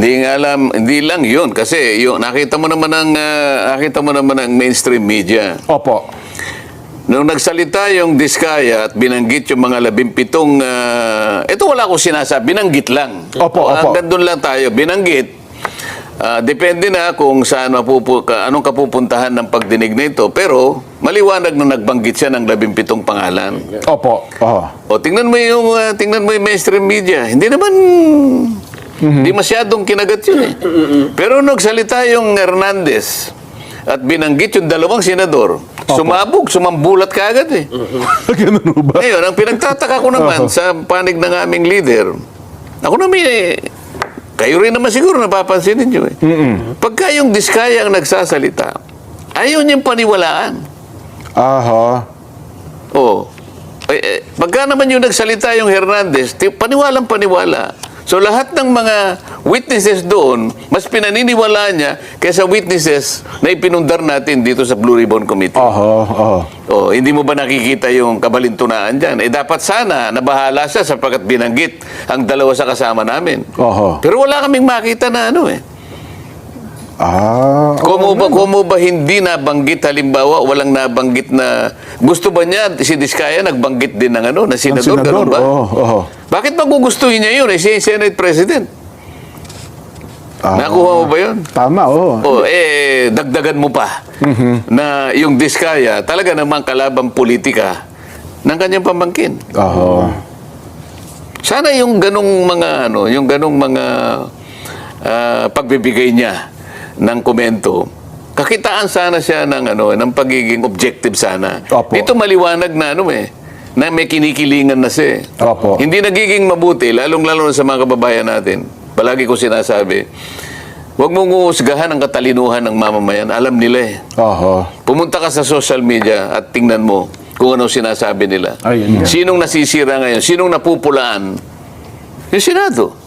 Hindi nga alam, hindi lang yun. Kasi yung, nakita mo naman ang mainstream media. Opo. Nung nagsalita yung Diskaya at binanggit yung mga 17, ito wala akong sinasabi, binanggit lang. Opo, opo. Hanggang doon lang tayo, binanggit. Depende na kung saan anong kapupuntahan ng pagdinig na ito. Pero maliwanag na nagbanggit siya ng 17 pangalan. Opo. O tingnan mo yung mainstream media. Hindi naman hindi masyadong kinagat yun eh. Pero nagsalita yung Hernandez at binanggit yung dalawang senador, sumambulat kaagad eh. Ganun ba? Ngayon, ang pinagtataka ko naman sa panig ng aming leader, ako naman kayo rin naman siguro napapansin ninyo eh. Pagka yung Diskaya ang nagsasalita, ayaw niyang paniwalaan. Aha. Oo. Pagka naman yung nagsalita yung Hernandez, paniwalang paniwala. So lahat ng mga witnesses doon, mas pinaniniwalaan niya kaysa witnesses na ipinundar natin dito sa Blue Ribbon Committee. Oh, hindi mo ba nakikita yung kabalintunaan dyan? Dapat sana nabahala siya sapagkat binanggit ang dalawa sa kasama namin. Pero wala kaming makita na ano eh. Kung ba hindi nabanggit, halimbawa, walang nabanggit na gusto ba niya, si Diskaya nagbanggit din ng na senador, gano'n ba? Bakit magugustuhin niya yun? Si Senate President. Nakuha mo ba yun? Tama, oo. Dagdagan mo pa na yung Diskaya talaga namang kalabang politika ng kanyang pamangkin. Sana yung ganong mga pagbibigay niya ng komento, kakitaan sana siya ng pagiging objective sana. Dito maliwanag na na may kinikilingan na siya. Hindi nagiging mabuti, lalong-lalo na sa mga kababayan natin. Palagi ko sinasabi, huwag mong uhusgahan ang katalinuhan ng mamamayan. Alam nila eh. Pumunta ka sa social media at tingnan mo kung ano sinasabi nila. Sinong nasisira ngayon? Sinong napupulaan? Yung Senado.